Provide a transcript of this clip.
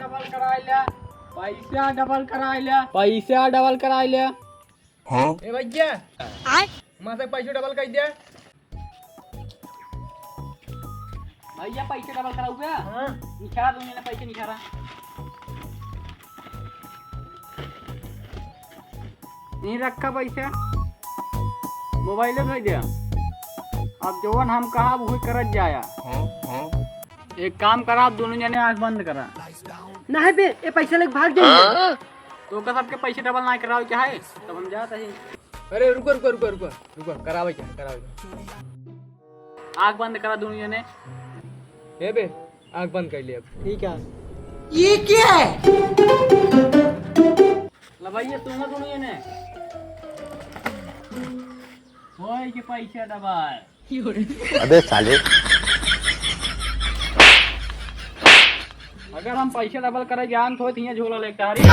Double करायला पैसा double करायला ए भैया माझे पैसे डबल कर द्या भैया पैसे डबल कराऊ क्या हाँ निखारा दूंगे ना पैसे निखारा नहीं रखा पैसा मोबाइल भेज दिया अब जवन हम कहा वही करत जाया एक काम करा आप दोनों जने आंख बंद करा नहीं बे ये पैसा लेके भाग जाइए। तो का सबके पैसे डबल ना कराओ क्या है तब हम जाते हैं अरे रुको रुको रुको रुको रुको करावे क्या आंख बंद करा दोनों जने ए बे आंख बंद कर लिया ठीक है। ये क्या है? ला भैया तुम दोनों जने होय के पैसे डबल अबे साले अगर हम पैसे डबल करे जान तो झोला लेके आ रही